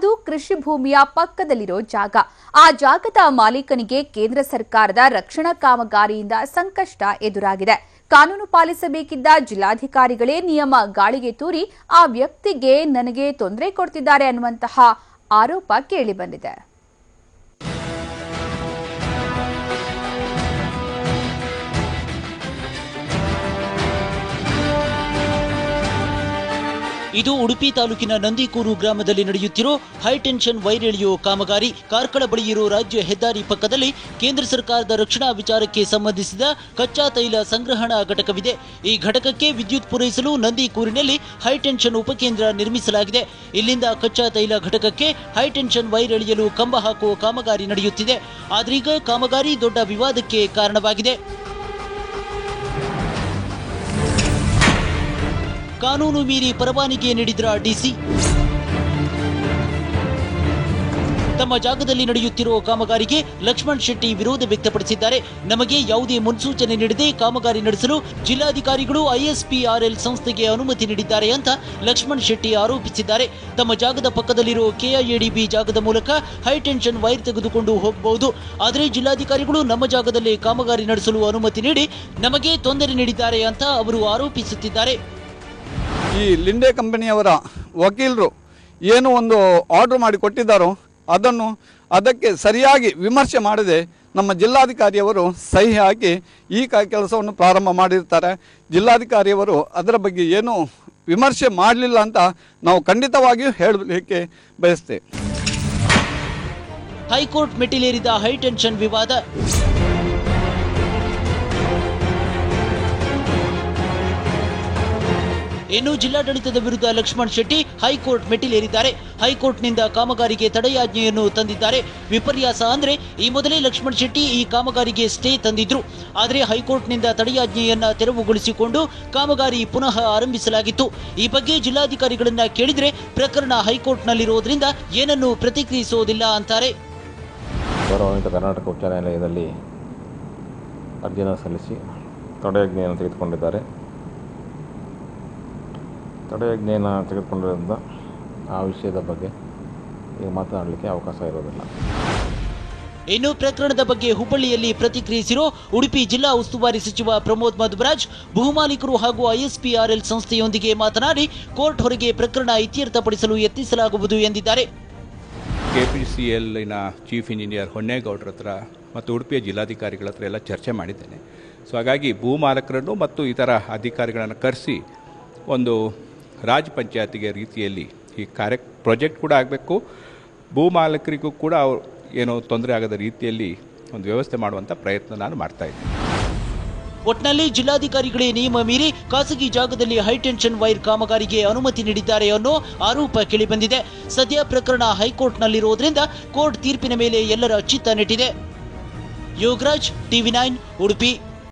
ಅದು ಕೃಷಿ ಭೂಮಿಯ ಪಕ್ಕದಲ್ಲಿರೋ ಜಾಗ. ಆ ಜಾಗದ ಮಾಲೀಕನಿಗೆ ಕೇಂದ್ರ ಸರ್ಕಾರದ ರಕ್ಷಣಾ ಕಾಮಗಾರಿಯಿಂದ ಸಂಕಷ್ಟ ಎದುರಾಗಿದೆ. ಕಾನೂನು ಪಾಲಿಸಬೇಕಿದ್ದ ಜಿಲ್ಲಾಧಿಕಾರಿಗಳೇ ನಿಯಮ ಗಾಳಿಗೆ ತೂರಿ ಆ ವ್ಯಕ್ತಿಗೆ ನನಗೆ ತೊಂದರೆ ಕೊಡ್ತಿದ್ದಾರೆ ಅನ್ನುವಂತಹ ಆರೋಪ ಕೇಳಿಬಂದಿದೆ. ಇದು ಉಡುಪಿ ತಾಲೂಕಿನ ನಂದಿಕೂರು ಗ್ರಾಮದಲ್ಲಿ ನಡೆಯುತ್ತಿರೋ ಹೈಟೆನ್ಷನ್ ವೈರ್ ಎಳೆಯೋ ಕಾಮಗಾರಿ. ಕಾರ್ಕಳ ಬಳಿ ಇರೋ ರಾಜ್ಯ ಹೆದ್ದಾರಿ ಪಕ್ಕದಲ್ಲಿ ಕೇಂದ್ರ ಸರ್ಕಾರದ ರಕ್ಷಣಾ ವಿಚಾರಕ್ಕೆ ಸಂಬಂಧಿಸಿದ ಕಚ್ಚಾ ತೈಲ ಸಂಗ್ರಹಣಾ ಘಟಕವಿದೆ. ಈ ಘಟಕಕ್ಕೆ ವಿದ್ಯುತ್ ಪೂರೈಸಲು ನಂದಿಕೂರಿನಲ್ಲಿ ಹೈಟೆನ್ಷನ್ ಉಪಕೇಂದ್ರ ನಿರ್ಮಿಸಲಾಗಿದೆ. ಇಲ್ಲಿಂದ ಕಚ್ಚಾ ತೈಲ ಘಟಕಕ್ಕೆ ಹೈಟೆನ್ಷನ್ ವೈರ್ ಎಳೆಯಲು ಕಂಬ ಹಾಕುವ ಕಾಮಗಾರಿ ನಡೆಯುತ್ತಿದೆ. ಆದ್ರೀಗ ಕಾಮಗಾರಿ ದೊಡ್ಡ ವಿವಾದಕ್ಕೆ ಕಾರಣವಾಗಿದೆ. ಕಾನೂನು ಮೀರಿ ಪರವಾನಗಿ ನೀಡಿದ್ರ ಡಿಸಿ. ತಮ್ಮ ಜಾಗದಲ್ಲಿ ನಡೆಯುತ್ತಿರುವ ಕಾಮಗಾರಿಗೆ ಲಕ್ಷ್ಮಣ್ ಶೆಟ್ಟಿ ವಿರೋಧ ವ್ಯಕ್ತಪಡಿಸಿದ್ದಾರೆ. ನಮಗೆ ಯಾವುದೇ ಮುನ್ಸೂಚನೆ ನೀಡದೆ ಕಾಮಗಾರಿ ನಡೆಸಲು ಜಿಲ್ಲಾಧಿಕಾರಿಗಳು ISPRL ಸಂಸ್ಥೆಗೆ ಅನುಮತಿ ನೀಡಿದ್ದಾರೆ ಅಂತ ಲಕ್ಷ್ಮಣ್ ಶೆಟ್ಟಿ ಆರೋಪಿಸಿದ್ದಾರೆ. ತಮ್ಮ ಜಾಗದ ಪಕ್ಕದಲ್ಲಿರುವ KIADB ಜಾಗದ ಮೂಲಕ ಹೈಟೆನ್ಷನ್ ವೈರ್ ತೆಗೆದುಕೊಂಡು ಹೋಗಬಹುದು. ಆದರೆ ಜಿಲ್ಲಾಧಿಕಾರಿಗಳು ನಮ್ಮ ಜಾಗದಲ್ಲೇ ಕಾಮಗಾರಿ ನಡೆಸಲು ಅನುಮತಿ ನೀಡಿ ನಮಗೆ ತೊಂದರೆ ನೀಡಿದ್ದಾರೆ ಅಂತ ಅವರು ಆರೋಪಿಸುತ್ತಿದ್ದಾರೆ. ಈ ಲಿಂಡೆ ಕಂಪನಿಯವರ ವಕೀಲರು ಏನು ಒಂದು ಆರ್ಡರ್ ಮಾಡಿ ಕೊಟ್ಟಿದ್ದಾರೋ ಅದಕ್ಕೆ ಸರಿಯಾಗಿ ವಿಮರ್ಶೆ ಮಾಡದೆ ನಮ್ಮ ಜಿಲ್ಲಾಧಿಕಾರಿಯವರು ಸಹಿ ಹಾಕಿ ಈ ಕೆಲಸವನ್ನು ಪ್ರಾರಂಭ ಮಾಡಿರ್ತಾರೆ. ಜಿಲ್ಲಾಧಿಕಾರಿಯವರು ಅದರ ಬಗ್ಗೆ ಏನು ವಿಮರ್ಶೆ ಮಾಡಲಿಲ್ಲ ಅಂತ ನಾವು ಖಂಡಿತವಾಗಿಯೂ ಹೇಳಲಿಕ್ಕೆ ಬಯಸ್ತೇವೆ. ಹೈಕೋರ್ಟ್ ಮೆಟ್ಟಿಲೇರಿದ ಹೈಟೆನ್ಷನ್ ವಿವಾದ. ಇನ್ನು ಜಿಲ್ಲಾಡಳಿತದ ವಿರುದ್ಧ ಲಕ್ಷ್ಮಣ್ ಶೆಟ್ಟಿ ಹೈಕೋರ್ಟ್ ಮೆಟ್ಟಿಲೇರಿದ್ದಾರೆ. ಹೈಕೋರ್ಟ್ನಿಂದ ಕಾಮಗಾರಿಗೆ ತಡೆಯಾಜ್ಞೆಯನ್ನು ತಂದಿದ್ದಾರೆ. ವಿಪರ್ಯಾಸ ಅಂದ್ರೆ ಈ ಮೊದಲೇ ಲಕ್ಷ್ಮಣ್ ಶೆಟ್ಟಿ ಈ ಕಾಮಗಾರಿಗೆ ಸ್ಟೇ ತಂದಿದ್ರು. ಆದರೆ ಹೈಕೋರ್ಟ್ನಿಂದ ತಡೆಯಾಜ್ಞೆಯನ್ನ ತೆರವುಗೊಳಿಸಿಕೊಂಡು ಕಾಮಗಾರಿ ಪುನಃ ಆರಂಭಿಸಲಾಗಿತ್ತು. ಈ ಬಗ್ಗೆ ಜಿಲ್ಲಾಧಿಕಾರಿಗಳನ್ನ ಕೇಳಿದ್ರೆ ಪ್ರಕರಣ ಹೈಕೋರ್ಟ್ನಲ್ಲಿರುವುದರಿಂದ ಏನನ್ನೂ ಪ್ರತಿಕ್ರಿಯಿಸುವುದಿಲ್ಲ ಅಂತಾರೆ. ಗೌರವಾನ್ವಿತ ಕರ್ನಾಟಕ ಉಚ್ಚ ನ್ಯಾಯಾಲಯದಲ್ಲಿ ಅರ್ಜಿಯನ್ನು ಸಲ್ಲಿಸಿ ತಡೆಯಾಜ್ಞೆಯನ್ನು ತೆಗೆದುಕೊಂಡಿದ್ದಾರೆ. ತಡೆಯಾಜ್ಞೆಯನ್ನು ತೆಗೆದುಕೊಂಡಿರೋದ್ರಿಂದ ಆ ವಿಷಯದ ಬಗ್ಗೆ ಈಗ ಮಾತನಾಡಲಿಕ್ಕೆ ಅವಕಾಶ ಇರೋದಿಲ್ಲ. ಇನ್ನು ಪ್ರಕರಣದ ಬಗ್ಗೆ ಹುಬ್ಬಳ್ಳಿಯಲ್ಲಿ ಪ್ರತಿಕ್ರಿಯಿಸಿರೋ ಉಡುಪಿ ಜಿಲ್ಲಾ ಉಸ್ತುವಾರಿ ಸಚಿವ ಪ್ರಮೋದ್ ಮಧ್ವರಾಜ್, ಭೂಮಾಲೀಕರು ಹಾಗೂ ISPRL ಸಂಸ್ಥೆಯೊಂದಿಗೆ ಮಾತನಾಡಿ ಕೋರ್ಟ್ ಹೊರಗೆ ಪ್ರಕರಣ ಇತ್ಯರ್ಥಪಡಿಸಲು ಯತ್ನಿಸಲಾಗುವುದು ಎಂದಿದ್ದಾರೆ. KPCLನ ಚೀಫ್ ಇಂಜಿನಿಯರ್ ಹೊನ್ನೇಗೌಡರ ಹತ್ರ ಮತ್ತು ಉಡುಪಿಯ ಜಿಲ್ಲಾಧಿಕಾರಿಗಳ ಹತ್ರ ಎಲ್ಲ ಚರ್ಚೆ ಮಾಡಿದ್ದೇನೆ. ಸೊ ಹಾಗಾಗಿ ಭೂಮಾಲಕರನ್ನು ಮತ್ತು ಇತರ ಅಧಿಕಾರಿಗಳನ್ನು ಕರೆಸಿ ಒಂದು ರಾಜ್ ಪಂಚಾಯತಿಗೆ ರೀತಿಯಲ್ಲಿ ಈ ಪ್ರಾಜೆಕ್ಟ್ ಕೂಡ ಆಗಬೇಕು, ಭೂಮಾಲಕರಿಗೂ ಕೂಡ ಏನೋ ತೊಂದರೆ ಆಗದ ರೀತಿಯಲ್ಲಿ ಒಂದು ವ್ಯವಸ್ಥೆ ಮಾಡುವಂಥ ಪ್ರಯತ್ನ ನಾನು ಮಾಡ್ತಾ ಇದ್ದೀನಿ. ಒಟ್ನಲ್ಲಿ ಜಿಲ್ಲಾಧಿಕಾರಿಗಳೇ ನಿಯಮ ಮೀರಿ ಖಾಸಗಿ ಜಾಗದಲ್ಲಿ ಹೈಟೆನ್ಷನ್ ವೈರ್ ಕಾಮಗಾರಿಗೆ ಅನುಮತಿ ನೀಡಿದ್ದಾರೆ ಅನ್ನೋ ಆರೋಪ ಕೇಳಿಬಂದಿದೆ. ಸದ್ಯ ಪ್ರಕರಣ ಹೈಕೋರ್ಟ್ನಲ್ಲಿರುವುದರಿಂದ ಕೋರ್ಟ್ ತೀರ್ಪಿನ ಮೇಲೆ ಎಲ್ಲರ ಚಿತ್ತ ನೆಟ್ಟಿದೆ. ಯೋಗರಾಜ್, TV9 ಉಡುಪಿ.